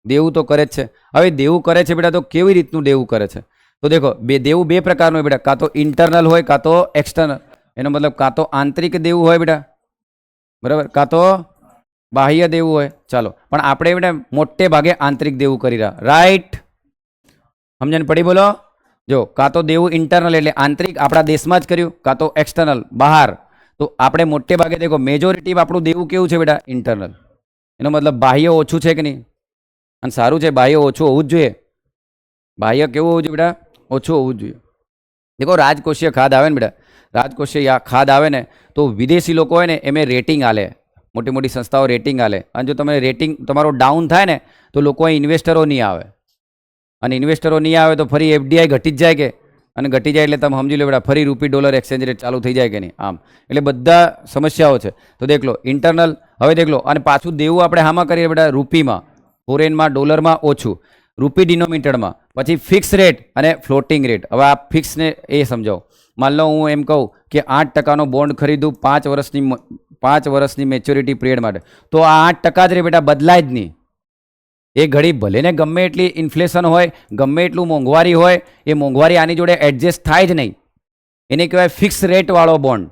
દેવું તો કરે જ છે. હવે દેવું કરે છે બેટા, તો કેવી રીતનું દેવું કરે છે? તો દેખો, દેવું 2 પ્રકારનું હોય બેટા. કાં તો ઇન્ટરનલ હોય, કાં તો એક્સટર્નલ. એનો મતલબ કાં તો આંતરિક દેવું હોય બેટા, બરાબર, કાં તો બાહ્ય દેવું હોય. ચાલો, પણ આપણે બેટા મોટે ભાગે આંતરિક દેવું કરી રહ્યા. રાઈટ? સમજણ પડી? બોલો. જો, કાં તો દેવું ઇન્ટરનલ એટલે આંતરિક આપણા દેશમાં જ કર્યું, કાં તો એક્સટર્નલ બહાર. તો આપણે મોટે ભાગે દેખો મેજોરિટી આપણું દેવું કેવું છે બેટા? ઇન્ટરનલ. એનો મતલબ બાહ્ય ઓછું છે કે નહીં? અને સારું છે, બાહ્ય ઓછું હોવું જ જોઈએ. બાહ્ય કેવું હોવું જોઈએ બેટા? ઓછું હોવું જ જોઈએ. દેખો, રાજકોષીય ખાધ આવે ને બેટા, રાજકોષીય ખાધ આવે ને તો વિદેશી લોકો હોય ને એમે રેટિંગ આલે, મોટી મોટી સંસ્થાઓ રેટિંગ આલે. અને જો તમે રેટિંગ તમારો ડાઉન થાય ને તો લોકો ઇન્વેસ્ટરો નહીં આવે. અને ઇન્વેસ્ટરો નહીં આવે તો ફરી એફડીઆઈ ઘટી જ જાય કે? અને ઘટી જાય એટલે તમે સમજી લો બેટા ફરી રૂપી ડોલર એક્સચેન્જ રેટ ચાલુ થઈ જાય કે નહીં. આમ એટલે બધા સમસ્યાઓ છે. તો દેખ લો ઇન્ટરનલ, હવે દેખ લો, અને પાછું દેવું આપણે હામાં કરીએ બેટા રૂપીમાં, ફોરેનમાં, ડોલરમાં ઓછું, રૂપી ડિનોમિનેટરમાં, પછી ફિક્સ રેટ અને ફ્લોટિંગ રેટ. હવે આ ફિક્સને એ સમજાવો. માન લો હું એમ કહું કે 8% બોન્ડ ખરીદું 5 વર્ષની મેચ્યોરિટી પિરિયડ માટે, તો આ 8% જ રે બેટા, બદલાય જ નહીં. એ ઘડી ભલે ને ગમે એટલી ઇન્ફ્લેશન હોય, ગમે એટલું મોંઘવારી હોય, એ મોંઘવારી આની જોડે એડજસ્ટ થાય જ નહીં. એને કહેવાય ફિક્સ રેટવાળો બોન્ડ.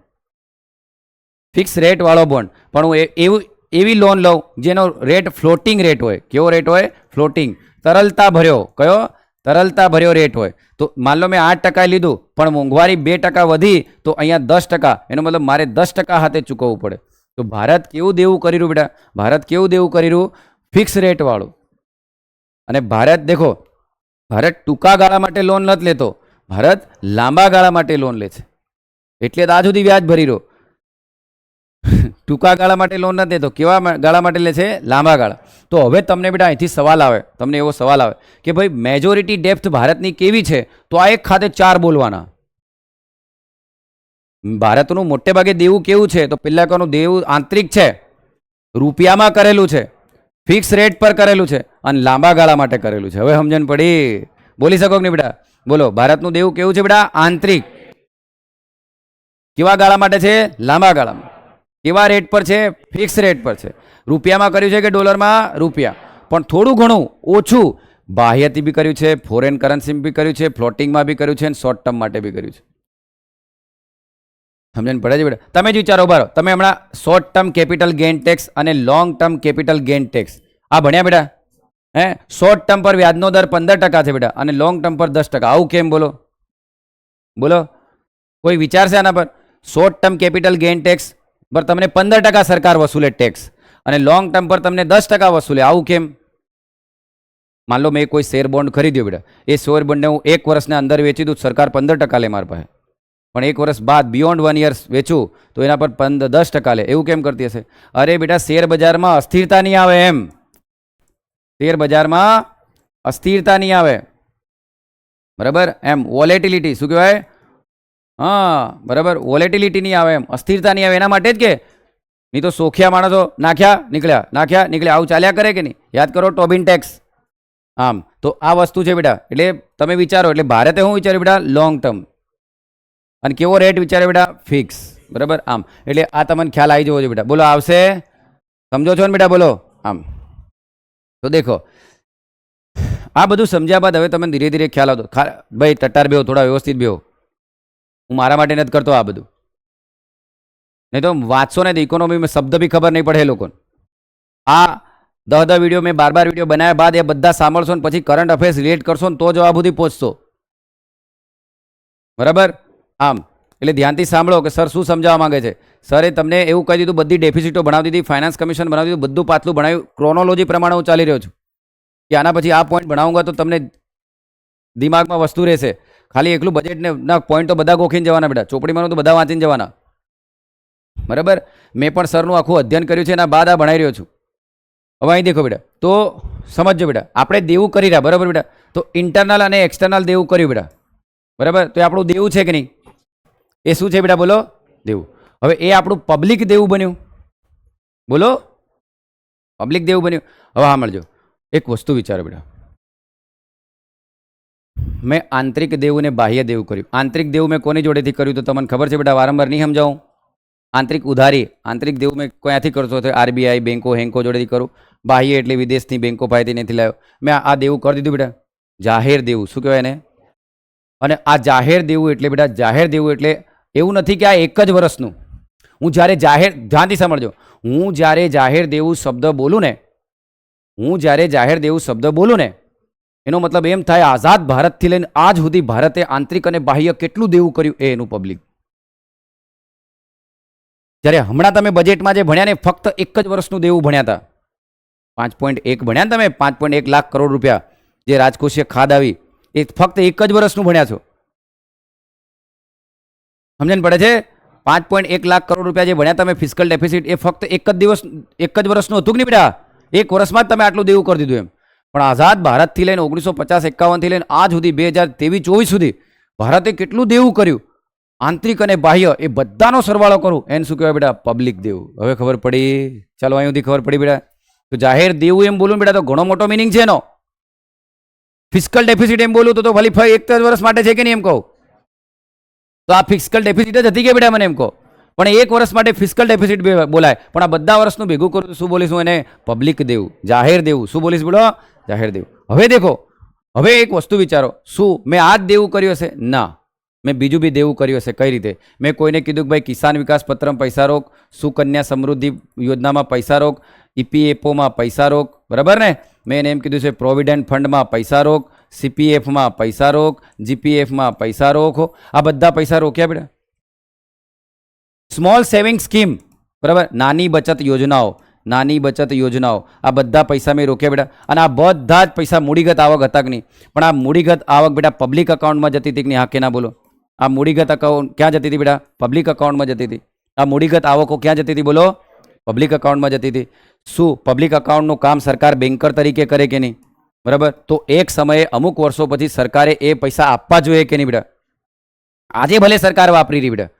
ફિક્સ રેટવાળો બોન્ડ. પણ હું એવી લોન લઉં જેનો રેટ ફ્લોટિંગ રેટ હોય. કેવો રેટ હોય? ફ્લોટિંગ. તરલતા ભર્યો. કયો? તરલતા ભર્યો રેટ હોય. તો માન લો મેં 8% લીધું, પણ મોંઘવારી 2% વધી, તો અહીંયા 10%, એનો મતલબ મારે 10% હાથે ચૂકવવું પડે. તો ભારત કેવું દેવું કરી રહ્યું બેટા? ભારત કેવું દેવું કરી રહ્યું? ફિક્સ રેટવાળું. અને ભારત દેખો, ભારત ટૂંકા ગાળા માટે લોન નથી લેતો, ભારત લાંબા ગાળા માટે લોન લે છે. એટલે આજ સુધી વ્યાજ ભરી રહ્યો. ટૂંકા ગાળા માટે લોન નથી લેતો. કેવા ગાળા માટે લે છે? લાંબા ગાળા. તો હવે તમને બેટા અહીંથી સવાલ આવે, તમને એવો સવાલ આવે કે ભાઈ મેજોરિટી ડેપ્થ ભારતની કેવી છે? તો આ એક ખાતે 4 બોલવાના. ભારતનું મોટે ભાગે દેવું કેવું છે? તો પહેલા કોનું દેવું આંતરિક છે, રૂપિયામાં કરેલું છે, ફિક્સ રેટ પર કરેલું છે, અને લાંબા ગાળા માટે કરેલું છે. હવે સમજણ પડી? બોલી શકો કે નહીં બેટા? બોલો, ભારતનું દેવું કેવું છે બેટા? આંતરિક. કેવા ગાળા માટે છે? લાંબા ગાળામાં. કેવા રેટ પર છે? ફિક્સ રેટ પર છે. રૂપિયામાં કર્યું છે કે ડોલરમાં? રૂપિયા. પણ થોડું ઘણું ઓછું બાહ્યથી બી કર્યું છે, ફોરેન કરન્સીમાં બી કર્યું છે, ફ્લોટિંગમાં બી કર્યું છે, અને શોર્ટ ટર્મ માટે બી કર્યું છે. સમજણ પડે છે બેટા? તમે જ વિચારો, બારો તમે હમણાં short term capital gain tax અને long term capital gain tax આ ભણ્યા બેટા? શોર્ટ ટર્મ પર વ્યાજનો દર 15% છે બેટા, અને લોંગ ટર્મ પર 10%. આવું કેમ? બોલો બોલો, કોઈ વિચારશે આના પર? Short term capital gain tax પર તમને 15% સરકાર વસૂલે ટેક્સ, અને લોંગ ટર્મ પર તમને 10% વસૂલે. આવું કેમ? માન લો મેં કોઈ શેર બોન્ડ ખરીદ્યો બેટા, એ શેર બોન્ડને હું 1 વર્ષના અંદર વેચી દઉં, સરકાર 15% લે મારા પાસે. પણ 1 વર્ષ બાદ બિયોન્ડ 1 યર્સ વેચું તો એના પર 10% લે. એવું કેમ કરતી હશે? અરે બેટા, શેર બજારમાં અસ્થિરતા નહીં આવે એમ. શેર બજારમાં અસ્થિરતા નહીં આવે, બરાબર? એમ વોલેટિલિટી, શું કહેવાય? હા બરાબર, વોલેટિલિટી નહીં આવે એમ, અસ્થિરતા નહીં આવે. એના માટે જ કે નહીં તો સોખિયા માણસો નાખ્યા નીકળ્યા, નાખ્યા નીકળ્યા, આવું ચાલ્યા કરે કે નહીં? યાદ કરો ટોબિન ટેક્સ. આમ તો આ વસ્તુ છે બેટા. એટલે તમે વિચારો, એટલે ભારતે શું વિચાર્યું બેટા? Long term. અને કેવો રેટ વિચારે બેટા? ફિક્સ. બરાબર? આમ એટલે આ તમને ખ્યાલ આવી જવો છે બેટા. બોલો, આવશે? સમજો છો ને બેટા? બોલો. આમ તો દેખો, આ બધું સમજ્યા બાદ હવે તમને ધીરે ધીરે ખ્યાલ આવતો. ભાઈ ટટ્ટાર બેહો, થોડા વ્યવસ્થિત બેહો. હું મારા માટે નથી કરતો આ બધું, નહીં તો વાંચશો ને તો ઇકોનોમીમાં શબ્દ બી ખબર નહીં પડે એ લોકોને. આ 10 વિડીયો મેં 12 વિડીયો બનાવ્યા બાદ એ બધા સાંભળશો ને પછી કરંટ અફેર્સ રિલેટ કરશો ને તો જ આ સુધી પહોંચશો. બરાબર? આમ એટલે ધ્યાનથી સાંભળો કે સર શું સમજાવવા માંગે છે. સરે તમને એવું કહી દીધું, બધી ડેફિસિટો બનાવી દીધી, ફાઇનાન્સ કમિશન બનાવી દીધું, બધું પાછલું બનાવ્યું. ક્રોનોલોજી પ્રમાણે હું ચાલી રહ્યો છું કે આના પછી આ પોઈન્ટ ભણાવુંગા તો તમને દિમાગમાં વસ્તુ રહેશે. ખાલી એકલું બજેટને ના પોઈન્ટ તો બધા ગોખીને જવાના બેટા, ચોપડીમાં તો બધા વાંચીને જવાના. બરાબર? મેં પણ સરનું આખું અધ્યયન કર્યું છે, એના બાદ આ ભણાવી રહ્યો છું. હવે અહીં દેખો બેટા, તો સમજજો બેટા, આપણે દેવું કરી રહ્યા. બરાબર બેટા? તો ઇન્ટરનલ અને એક્સટર્નલ દેવું કર્યું બેટા. બરાબર? તો એ આપણું દેવું છે કે નહીં? એ શું છે બેટા? બોલો, દેવું. હવે એ આપણું પબ્લિક દેવું બન્યું. બોલો, પબ્લિક દેવું બન્યું. હવે હા મળજો, એક વસ્તુ વિચારો બેટા, મેં આંતરિક દેવું ને બાહ્ય દેવું કર્યું. આંતરિક દેવું મેં કોની જોડેથી કર્યું તો તમને ખબર છે બેટા? વારંવાર નહીં સમજાવું. આંતરિક ઉધારી, આંતરિક દેવું મેં ક્યાંથી કરશો? તો આરબીઆઈ, બેંકો, હેન્કો જોડેથી કરું. બાહ્ય એટલે વિદેશની બેંકો પાસેથી નથી લાવ્યો. મેં આ દેવું કરી દીધું બેટા, જાહેર દેવું. શું કહેવાય એને? અને આ જાહેર દેવું એટલે બેટા, જાહેર દેવું એટલે એવું નથી કે આ એક જ વર્ષનું. હું જ્યારે જાહેર, ધ્યાનથી સમજજો, હું જ્યારે જાહેર દેવું શબ્દ બોલું ને, હું જ્યારે જાહેર દેવું શબ્દ બોલું ને, એનો મતલબ એમ થાય આઝાદ ભારતથી લઈને આજ સુધી ભારતે આંતરિક અને બાહ્ય કેટલું દેવું કર્યું એ એનું પબ્લિક. જ્યારે હમણાં તમે બજેટમાં જે ભણ્યા ને, ફક્ત એક જ વર્ષનું દેવું ભણ્યા હતા. 5.1 ભણ્યા તમે, 5.1 લાખ કરોડ રૂપિયા જે રાજકોષીય ખાધ આવી, એ ફક્ત એક જ વર્ષનું ભણ્યા છો. સમજણ પડે છે? 5.1 લાખ કરોડ રૂપિયા જે ભણ્યા તમે ફિસ્કલ ડેફિસિટ, એ ફક્ત એક જ વર્ષનું હતું કે નહીં બેટા? એક વર્ષમાં જ તમે આટલું દેવું કરી દીધું એમ. પણ આઝાદ ભારતથી લઈને 1950-51થી લઈને આજ સુધી 2023-24 સુધી ભારતે કેટલું દેવું કર્યું, આંતરિક અને બાહ્ય એ બધાનો સરવાળો કરું એને શું કહેવાય બેટા? પબ્લિક દેવું. હવે ખબર પડી? ચાલો અહીં સુધી ખબર પડી બેટા? તો જાહેર દેવું એમ બોલું બેટા તો ઘણો મોટો મિનિંગ છે એનો. ફિસ્કલ ડેફિસિટ એમ બોલું તો ખાલી એક જ વર્ષ માટે છે કે નહીં એમ કહું તો આ ફિસ્કલ ડેફિસિટ જ હતી કે બેટા મને એમ કહો? પણ એક વર્ષ માટે ફિસ્કલ ડેફિસિટ બોલાય, પણ આ બધા વર્ષનું ભેગું કરું તો શું બોલીશું એને? પબ્લિક દેવું, જાહેર દેવું. શું બોલીશ બોલો? જાહેર દેવું. હવે દેખો, હવે એક વસ્તુ વિચારો, શું મેં આ જ દેવું કર્યું હશે? ના, મેં બીજું બી દેવું કર્યું હશે. કઈ રીતે? મેં કોઈને કીધું કે ભાઈ કિસાન વિકાસ પત્રમાં પૈસા રોક, સુકન્યા સમૃદ્ધિ યોજનામાં પૈસા રોક, ઈપીએફઓમાં પૈસા રોક, બરાબર ને? મેં એને એમ કીધું છે પ્રોવિડન્ટ ફંડમાં પૈસા રોક, સીપીએફમાં પૈસા રોક, જીપીએફમાં પૈસા રોકો. આ બધા પૈસા રોક્યા બેટા. સ્મોલ સેવિંગ સ્કીમ, બરાબર, નાની બચત યોજનાઓ, નાની બચત યોજનાઓ, આ બધા પૈસા મેં રોક્યા બેટા. અને આ બધા જ પૈસા મૂડીગત આવક હતા કે નહીં? પણ આ મૂડીગત આવક બેટા પબ્લિક અકાઉન્ટમાં જતી હતી કે નહીં? હા કે ના બોલો? આ મૂડીગત અકાઉન્ટ ક્યાં જતી હતી બેટા? પબ્લિક અકાઉન્ટમાં જતી હતી. આ મૂડીગત આવકો ક્યાં જતી હતી બોલો? પબ્લિક અકાઉન્ટમાં જતી હતી. શું પબ્લિક અકાઉન્ટનું કામ સરકાર બેન્કર તરીકે કરે કે નહીં? બરાબર, તો એક સમયે અમુક વર્ષો પછી સરકારે એ પૈસા આપવા જોઈએ કે નહીં બેટા? આજે ભલે સરકાર વાપરી રહી બેટા,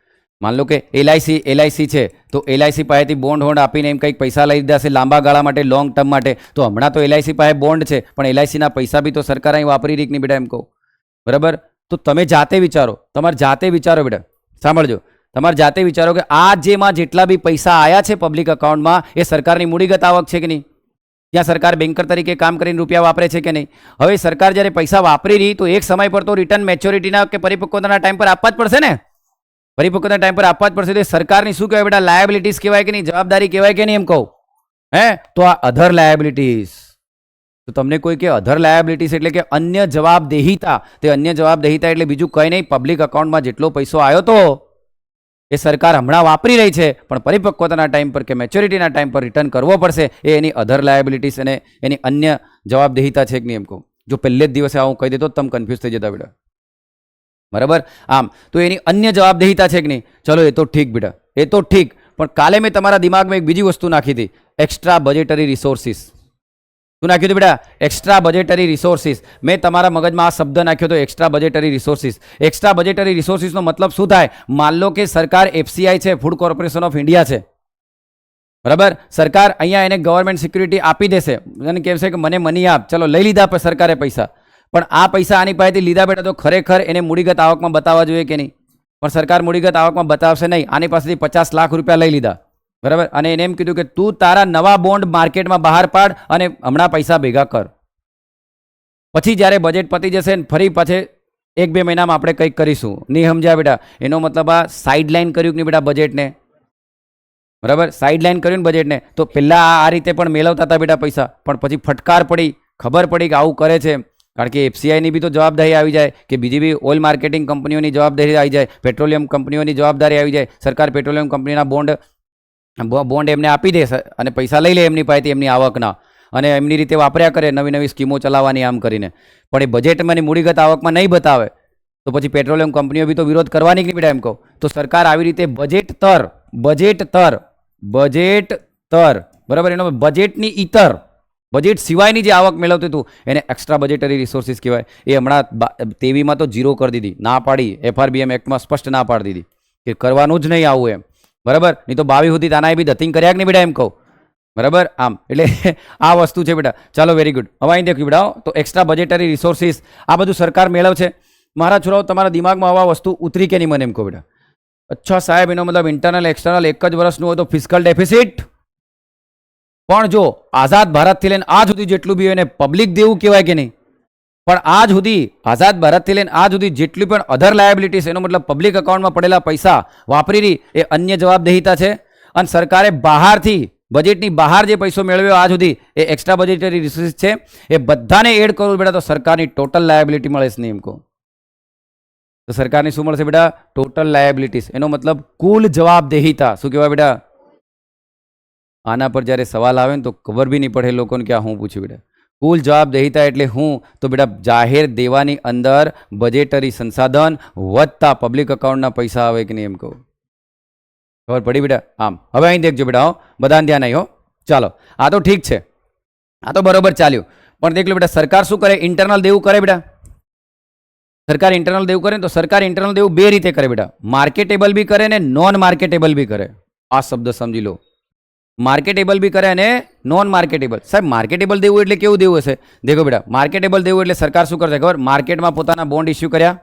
માન લો કે એલઆઈસી છે તો એલઆઈસી પાસેથી બોન્ડ હોન્ડ આપીને એમ કંઈક પૈસા લઈ દીધા છે લાંબા ગાળા માટે, લોંગ ટર્મ માટે, તો હમણાં તો એલઆઈસી પાસે બોન્ડ છે પણ એલઆઈસીના પૈસા બી તો સરકાર અહીં વાપરી રહી કે નહીં બેટા એમ કહું? બરાબર, તો તમે જાતે વિચારો, તમારે જાતે વિચારો બેટા, સાંભળજો, તમારે જાતે વિચારો કે આ જેમાં જેટલા બી પૈસા આવ્યા છે પબ્લિક અકાઉન્ટમાં એ સરકારની મૂડીગત આવક છે કે નહીં? ત્યાં સરકાર બેન્કર તરીકે કામ કરીને રૂપિયા વાપરે છે કે નહીં? હવે સરકાર જ્યારે પૈસા વાપરી રહી તો એક સમય પર તો રિટર્ન મેચ્યોરિટીના કે પરિપક્વતાના ટાઈમ પર આપવા જ પડશે ને? પરિપક્વતાના ટાઈમ પર આપવા જ પડશે. તો સરકારની શું કહેવાય બેટા? લાયબિલિટીઝ કહેવાય કે નહીં? જવાબદારી કહેવાય કે નહીં એમ કહું? તો આ અધર લાયબિલિટીઝ. તો તમને કોઈ કે અધર લાયબિલિટીઝ એટલે કે અન્ય જવાબદેહિતા. તે અન્ય જવાબદેહિતા એટલે બીજું કંઈ નહીં, પબ્લિક અકાઉન્ટમાં જેટલો પૈસો આવ્યો તો એ સરકાર હમણાં વાપરી રહી છે પણ પરિપક્વતાના ટાઈમ પર કે મેચ્યોરિટીના ટાઈમ પર રિટર્ન કરવો પડશે. એ એની અધર લાયબિલિટીઝ અને એની અન્ય જવાબદેહિતા છે કે નહીં એમ કહું? જો પહેલે જ દિવસે આવું કહી દેતો તમે કન્ફ્યુઝ થઈ જતા બેટા. બરાબર, આમ તો એની અન્ય જવાબદેહિતા છે કે નહીં? ચલો એ તો ઠીક બેટા, એ તો ઠીક. પણ કાલે મેં તમારા દિમાગમાં એક બીજી વસ્તુ નાખી હતી, એક્સ્ટ્રા બજેટરી રિસોર્સિસ. શું નાખ્યું હતું બેટા? Extra budgetary resources. મેં તમારા મગજમાં આ શબ્દ નાખ્યો હતો, extra budgetary resources. Extra budgetary રિસોર્સિસનો મતલબ શું થાય? માન લો કે સરકાર એફસીઆઈ છે, ફૂડ કોર્પોરેશન ઓફ ઇન્ડિયા છે, બરાબર, સરકાર અહીંયા એને ગવર્મેન્ટ સિક્યુરિટી આપી દેશે અને કહેશે કે મને મની આપ, ચલો લઈ લીધા સરકારે પૈસા, પણ આ પૈસા આની પાસેથી લીધા બેટા તો ખરેખર એને મૂડીગત આવકમાં બતાવવા જોઈએ કે નહીં? પણ સરકાર મૂડીગત આવકમાં બતાવશે નહીં. આની પાસેથી 50 લાખ રૂપિયા લઈ લીધા, બરાબર, અને એને એમ કીધું કે તું તારા નવા બોન્ડ માર્કેટમાં બહાર પાડ અને હમણાં પૈસા ભેગા કર. પછી જ્યારે બજેટ પતી જશે ને ફરી પાછે 1-2 મહિનામાં આપણે કંઈક કરીશું. નહીં સમજ્યા બેટા? એનો મતલબ આ સાઇડલાઇન કર્યું કે નહીં બેટા બજેટને? બરાબર, સાઇડલાઇન કર્યું ને બજેટને. તો પહેલાં આ રીતે પણ મેળવતા હતા બેટા પૈસા, પણ પછી ફટકાર પડી, ખબર પડી કે આવું કરે છે. કારણ કે એફસીઆઈની બી તો જવાબદારી આવી જાય કે બીજી બી ઓઇલ માર્કેટિંગ કંપનીઓની જવાબદારી આવી જાય, પેટ્રોલિયમ કંપનીઓની જવાબદારી આવી જાય. સરકાર પેટ્રોલિયમ કંપનીના બોન્ડ એમને આપી દે અને પૈસા લઈ લે એમની પાસેથી એમની આવકના અને એમની રીતે વાપર્યા કરે, નવી નવી સ્કીમો ચલાવવાની આમ કરીને. પણ એ બજેટમાં મૂડીગત આવકમાં નહીં બતાવે તો પછી પેટ્રોલિયમ કંપનીઓ બી તો વિરોધ કરવાની નહીં બેટા એમ કહું? તો સરકાર આવી રીતે બજેટ તર, બરાબર, એનો બજેટની ઇતર, બજેટ સિવાયની જે આવક મેળવતું હતું એને એક્સ્ટ્રા બજેટરી રિસોર્સિસ કહેવાય. એ હમણાં 23માં તો 0 કરી દીધી, ના પાડી, એફઆરબીએમ એક્ટમાં સ્પષ્ટ ના પાડી દીધી કે કરવાનું જ નહીં આવું એમ, બરાબર. નહીં તો 22 સુધી તાનાએ બી ધતિંગ કર્યા કે નહીં બેટા એમ કહું? બરાબર, આમ એટલે આ વસ્તુ છે બેટા. ચાલો વેરી ગુડ. હવે અહીં દેખ્યું બેટા, તો એક્સ્ટ્રા બજેટરી રિસોર્સિસ આ બધું સરકાર મેળવ છે. મારા છોરાઓ તમારા દિમાગમાં આવા વસ્તુ ઉતરી કે નહીં મને એમ કહો બેટા? અચ્છા સાહેબ, એનો મતલબ ઇન્ટરનલ એક્સટર્નલ એક જ વર્ષનું હોય તો ફિસ્કલ ડેફિસિટ. પણ જો આઝાદ ભારતથી લઈને આજ સુધી જેટલું બી એને પબ્લિક દેવું કહેવાય કે નહીં? પણ આજ સુધી આઝાદ ભારતથી લઈને આજ સુધી જેટલી પણ અધર લાયબિલિટીઝ, એનો મતલબ પબ્લિક અકાઉન્ટમાં પડેલા પૈસા વાપરી રહી એ અન્ય જવાબદેહિતા છે. અને સરકારે બહારથી બજેટની બહાર જે પૈસો મેળવ્યો આજ સુધી એ એક્સ્ટ્રા બજેટરી રિસોર્સિસ છે. એ બધાને એડ કરવું બેટા તો સરકારની ટોટલ લાયબિલિટી મળે છે નહીં એમ કહું? તો સરકારની શું મળશે બેટા? Total liabilities. એનો મતલબ કુલ જવાબદેહિતા. શું કહેવાય બેટા? આના પર જ્યારે સવાલ આવે ને તો ખબર બી નહીં પડે લોકોને કે આ હું પૂછ્યું બેટા. કુલ જવાબદેહિતા એટલે હું? તો બેટા જાહેર દેવાની અંદર બજેટરી સંસાધન વધતા પબ્લિક અકાઉન્ટના પૈસા આવે કે નહીં એમ કહું? ખબર પડી બેટા? આમ હવે અહીં દેખજો બેટા, બધાને ધ્યાન આવ્યો? ચાલો, આ તો ઠીક છે, આ તો બરોબર ચાલ્યું. પણ દેખ લો બેટા, સરકાર શું કરે? ઇન્ટરનલ દેવું કરે બેટા. સરકાર ઇન્ટરનલ દેવું કરે ને તો સરકાર ઇન્ટરનલ દેવું બે રીતે કરે બેટા, માર્કેટેબલ બી કરે ને નોન માર્કેટેબલ બી કરે. આ શબ્દ સમજી લો, માર્કેટેબલ બી કરે અને નોન માર્કેટેબલ. સાહેબ માર્કેટેબલ દેવું એટલે કેવું દેવું હશે? દેખો બેટા, માર્કેટેબલ દેવું એટલે સરકાર શું કરશે ખબર? માર્કેટમાં પોતાના બોન્ડ ઇસ્યુ કર્યા.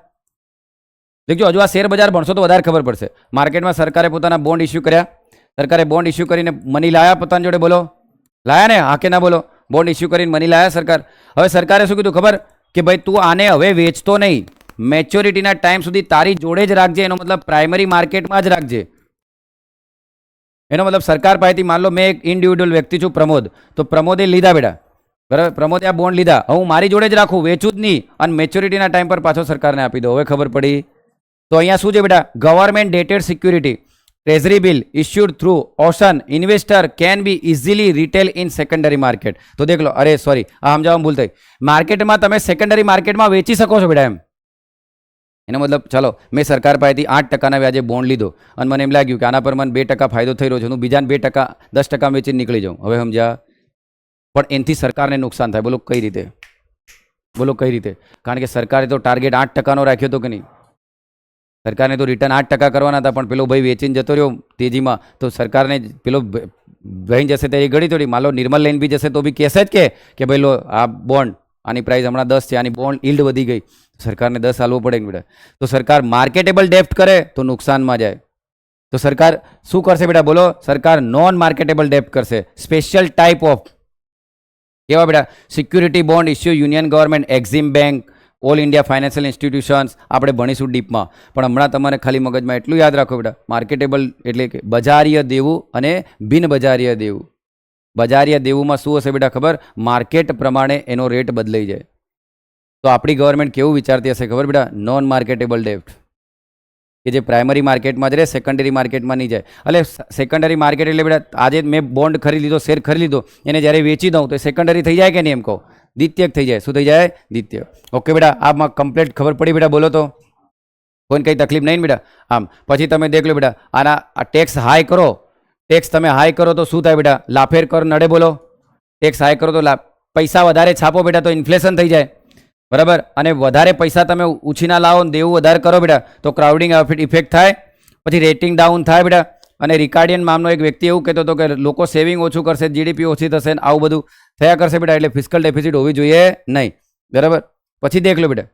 દેખજો હજુ આ શેર બજાર ભણશો તો વધારે ખબર પડશે. માર્કેટમાં સરકારે પોતાના બોન્ડ ઇસ્યુ કર્યા, સરકારે બોન્ડ ઇસ્યુ કરીને મની લાયા પોતાની જોડે, બોલો લાયા ને? હા કે ના બોલો? બોન્ડ ઇસ્યુ કરીને મની લાયા સરકાર. હવે સરકારે શું કીધું ખબર? કે ભાઈ તું આને હવે વેચતો નહીં, મેચ્યોરિટીના ટાઈમ સુધી તારી જોડે જ રાખજે. એનો મતલબ પ્રાઇમરી માર્કેટમાં જ રાખજે. એનો મતલબ સરકાર પાસેથી માન લો મેં એક ઇન્ડિવિડ્યુઅલ વ્યક્તિ છું પ્રમોદ, તો પ્રમોદે લીધા બેટા, બરાબર, પ્રમોદે આ બોન્ડ લીધા, હવે હું મારી જોડે જ રાખું, વેચું જ નહીં, અને મેચ્યોરિટીના ટાઈમ પર પાછો સરકારને આપી દો. હવે ખબર પડી? તો અહીંયા શું છે બેટા? Government dated security treasury bill issued through ocean investor can be easily retail in secondary market. તો દેખ લો, અરે સોરી, આ સમજાવવામાં ભૂલ થઈ. માર્કેટમાં તમે સેકન્ડરી માર્કેટમાં વેચી શકો છો બેટા, એમ. એનો મતલબ ચાલો મેં સરકાર પાસેથી 8% વ્યાજે બોન્ડ લીધો અને મને એમ લાગ્યું કે આના પર મને 2% ફાયદો થઈ રહ્યો છે, હું બીજાને 2% 10% વેચીને નીકળી જાઉં. હવે સમજ્યા? પણ એનાથી સરકારને નુકસાન થાય. બોલો કઈ રીતે? બોલો કઈ રીતે? કારણ કે સરકારે તો ટાર્ગેટ 8%નો રાખ્યો હતો કે નહીં? સરકારને તો રિટર્ન 8% કરવાના હતા, પણ પેલો ભાઈ વેચીને જતો રહ્યો તેજીમાં, તો સરકારને પેલો ભાઈ જશે તે ઘડી થોડી, માન લો નિર્મલ લઈને બી જશે તો બી કહેશે જ કે ભાઈ લો આ બોન્ડ આની પ્રાઇસ હમણાં 10 છે, આની બોન્ડ ઈલ્ડ વધી ગઈ, સરકારને 10 આલવો પડે બેટા. તો સરકાર માર્કેટેબલ ડેપ્ટ કરે તો નુકસાનમાં જાય. તો સરકાર શું કરશે બેટા? બોલો, સરકાર નોન માર્કેટેબલ ડેપ્ટ કરશે. સ્પેશિયલ ટાઈપ ઓફ કેવા બેટા? Security bond issue union government, EXIM bank, all India financial institutions. આપણે ભણીશું ડીપમાં, પણ હમણાં તમારે ખાલી મગજમાં એટલું યાદ રાખો બેટા, માર્કેટેબલ એટલે કે બજારીય દેવું અને બિન બજારીય દેવું. બજારીય દેવુંમાં શું હશે બેટા ખબર? માર્કેટ પ્રમાણે એનો રેટ બદલાઈ જાય. તો આપણી ગવર્મેન્ટ કેવું વિચારતી હશે ખબર બેટા? નોન માર્કેટેબલ ડેપ્ટ, કે જે પ્રાઇમરી માર્કેટમાં જ રહે, સેકન્ડરી માર્કેટમાં નહીં જાય. એટલે સેકન્ડરી માર્કેટ એટલે બેટા આજે મેં બોન્ડ ખરીદી લીધો, શેર ખરીદી લીધો, એને જ્યારે વેચી દઉં તો એ સેકન્ડરી થઈ જાય કે નહીં? એમ કહો, દ્વિતીયક થઈ જાય. શું થઈ જાય? દ્વિતીય. ઓકે બેટા, આમાં કમ્પ્લીટ ખબર પડી બેટા? બોલો તો કોઈને કંઈ તકલીફ નહીં ને બેટા? આમ પછી તમે દેખ લો બેટા, આના આ ટેક્સ હાઈ કરો, ટેક્સ તમે હાઈ કરો તો શું થાય બેટા? લાફેર કર નડે. બોલો, ટેક્સ હાઈ કરો તો પૈસા વધારે છાપો બેટા તો ઇન્ફ્લેશન થઈ જાય, બરાબર. અને વધારે પૈસા તમે ઉછીના લાવો ને દેવું વધારે કરો બેટા તો ક્રાઉડિંગ ઇફેક્ટ થાય, પછી રેટિંગ ડાઉન થાય બેટા. અને રિકાર્ડિયન નામનો એક વ્યક્તિ એવું કહેતો હતો કે લોકો સેવિંગ ઓછું કરશે, જીડીપી ઓછી થશે ને આવું બધું થયા કરશે બેટા. એટલે ફિસ્કલ ડેફિસિટ હોવી જોઈએ નહીં, બરાબર. પછી દેખ લો બેટા,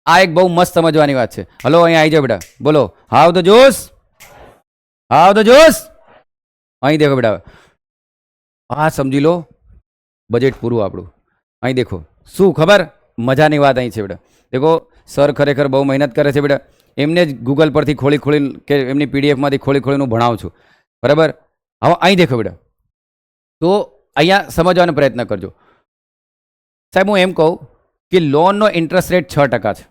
આ એક બહુ મસ્ત સમજવાની વાત છે. હલો અહીંયા આવી જાઓ બેટા, બોલો હાવ ધ જોશ, હાવ ધ જોશ. અહીં દેખો બેટા, હા સમજી લો, બજેટ પૂરું આપણું. અહીં દેખો શું ખબર, મજાની વાત અહીં છે બેટા. દેખો સર ખરેખર બહુ મહેનત કરે છે બેટા. એમને જ ગૂગલ પરથી ખોલી કે એમની પીડીએફમાંથી ખોલીને હું ભણાવું છું, બરાબર. હવે અહીં દેખો બેટા, તો અહીંયા સમજવાનો પ્રયત્ન કરજો. સાહેબ હું એમ કહું કે લોનનો ઇન્ટરેસ્ટ રેટ 6% છે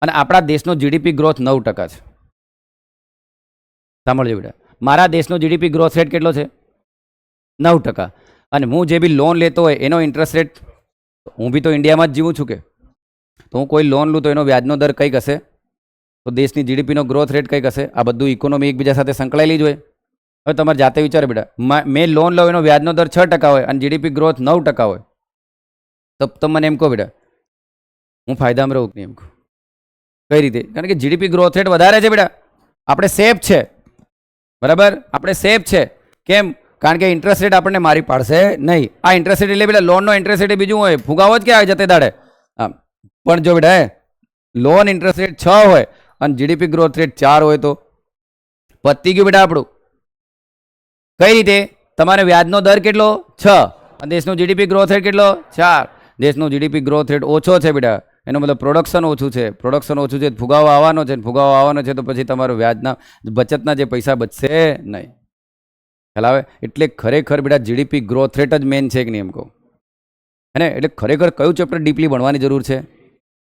અને આપણા દેશનો જીડીપી ગ્રોથ 9% છે. સાંભળજો બેટા, મારા દેશનો જીડીપી ગ્રોથ રેટ કેટલો છે? 9%. અને હું જે બી લોન લેતો હોય એનો ઇન્ટરેસ્ટ રેટ, હું બી તો ઇન્ડિયામાં જ જીવું છું કે, તો હું કોઈ લોન લઉં તો એનો વ્યાજનો દર કંઈક હશે, તો દેશની જીડીપીનો ગ્રોથ રેટ કંઈક હશે. આ બધું ઇકોનોમી એકબીજા સાથે સંકળાયેલી જ હોય. હવે તમારે જાતે વિચારો બેટા, મેં લોન લઉં એનો વ્યાજનો દર 6% હોય અને જીડીપી ગ્રોથ 9% હોય, તો મને એમ કહો બેટા હું ફાયદામાં રહું કે નહીં? એમ કહો કઈ રીતે? કારણ કે જીડીપી ગ્રોથ રેટ વધારે છે બેટા, આપણે સેફ છે, બરાબર. આપણે સેફ છે. કેમ? કારણ કે ઇન્ટરેસ્ટ રેટ આપણને મારી પાડશે નહીં. આ ઇન્ટરેસ્ટ રેટ એટલે બેટા લોનનો ઇન્ટરેસ્ટ રેટ બીજું હોય, ફુગાવો જ ક્યાં જતે દાડે. આમ પણ જો બેટા લોન ઇન્ટરેસ્ટ રેટ 6 હોય અને જીડીપી ગ્રોથ રેટ 4 હોય તો પતી ગયું બેટા આપણું. કઈ રીતે? તમારે વ્યાજનો દર કેટલો? 6 અને દેશનો જીડીપી ગ્રોથ રેટ કેટલો? 4. દેશનો જીડીપી ગ્રોથ રેટ ઓછો છે બેટા, એનો મતલબ પ્રોડક્શન ઓછું છે. પ્રોડક્શન ઓછું છે, ફુગાવો આવવાનો છે, ફુગાવો આવવાનો છે તો પછી તમારું વ્યાજના બચતના જે પૈસા બચશે નહીં. ખ્યાલ આવે? એટલે ખરેખર બેટા જીડીપી ગ્રોથ રેટ જ મેન છે કે નહીં? એમ કહું હે ને? એટલે ખરેખર કયું ચેપ્ટર ડીપલી ભણવાની જરૂર છે?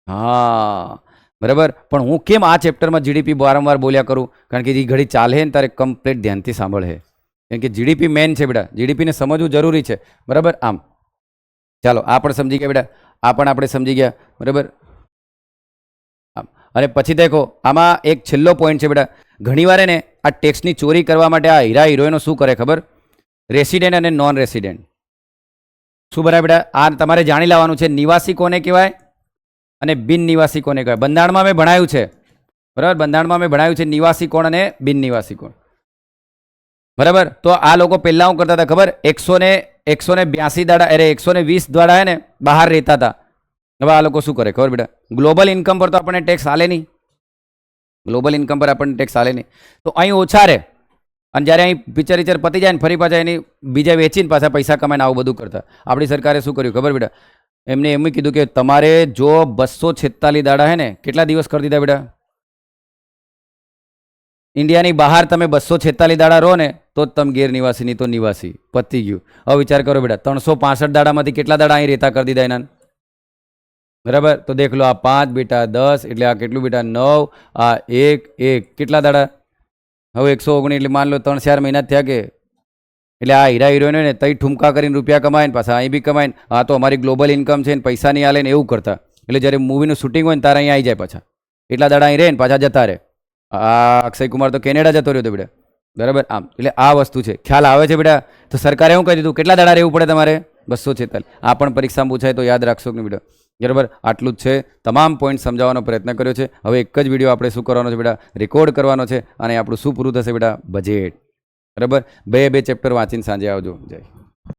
હા બરાબર. પણ હું કેમ આ ચેપ્ટરમાં જીડીપી વારંવાર બોલ્યા કરું? કારણ કે જે ઘડી ચાલે ને તારે કમ્પ્લીટ ધ્યાનથી સાંભળે, કારણ કે જીડીપી મેન છે બેટા, જીડીપીને સમજવું જરૂરી છે, બરાબર. આમ ચાલો આ પણ સમજી ગયા બેટા, આ પણ આપણે સમજી ગયા, બરાબર. આમ અને પછી દેખો આમાં એક છેલ્લો પોઈન્ટ છે બેટા, ઘણીવાર ને આ ટેક્સની ચોરી કરવા માટે આ હીરા હિરોઈનો શું કરે ખબર? રેસિડેન્ટ અને નોન રેસિડેન્ટ. શું બરાબર બેટા? આ તમારે જાણી લેવાનું છે. નિવાસી કોને કહેવાય અને બિન નિવાસી કોને કહેવાય. બંધારણમાં મેં ભણાયું છે, બરાબર, બંધારણમાં મેં ભણાયું છે નિવાસી કોણ અને બિન નિવાસી કોણ, બરાબર. તો આ લોકો પહેલા શું કરતા હતા ખબર, 182 દાડા, અરે 120 દાડા હે ને બહાર રહેતા હતા. હવે આ લોકો શું કરે ખબર બેટા, ગ્લોબલ ઇન્કમ પર તો આપણને ટેક્સ આલે નહીં, ગ્લોબલ ઇન્કમ પર આપણને ટેક્સ આલે નહીં, તો અહીં ઓછા રહે. અને જ્યારે અહીં પિક્ચર પતી જાય ને ફરી પાછા એની બીજા વેચીને પાછા પૈસા કમાઈને આવું બધું કરતા. આપણી સરકારે શું કર્યું ખબર બેટા, એમને એમ કીધું કે તમારે જો 246 દાડા હે ને, કેટલા દિવસ કરી દીધા બેટા, ઇન્ડિયાની બહાર તમે 246 દાડા રહો ને તો જ તમે ગેરનિવાસી, નહીં તો નિવાસી, પતી ગયું. હવે વિચાર કરો બેટા, 365 દાડામાંથી કેટલા દાડા અહીં રહેતા કરી દીધા એના, બરાબર. તો દેખ લો, આ 5 બેટા 10, એટલે આ કેટલું બેટા 9, આ 1 કેટલા દાડા, હવે 119, એટલે માન લો 3-4 મહિના થયા કે, એટલે આ હીરા હિરોઈન ને તઈ ઠુમકા કરીને રૂપિયા કમાય ને પાછા અહીં બી કમાય ને, આ તો અમારી ગ્લોબલ ઇન્કમ છે ને પૈસા નહીં આલે ને એવું કરતા. એટલે જ્યારે મૂવીનું શૂટિંગ હોય ને તારે અહીં આવી જાય, પાછા એટલા દાડા અહીં રહે ને પાછા જતા રહે. આ અક્ષય કુમાર તો કેનેડા જતો રહ્યો હતો બેટા, બરાબર. આમ એટલે આ વસ્તુ છે, ખ્યાલ આવે છે બેટા. તો સરકારે એવું કહી દીધું કેટલા દાડા રહેવું પડે તમારે, 246. આ પણ પરીક્ષામાં પૂછાય તો યાદ રાખશો કે નહીં બેટા, બરાબર. આટલું જ છે, તમામ પોઈન્ટ સમજાવવાનો પ્રયત્ન કર્યો છે. હવે એક જ વિડીયો આપણે શું કરવાનો છે બેટા, રેકોર્ડ કરવાનો છે, અને આપણું શું પૂરું થશે બેટા, બજેટ, બરાબર. બે ચેપ્ટર વાંચીને સાંજે આવજો. જય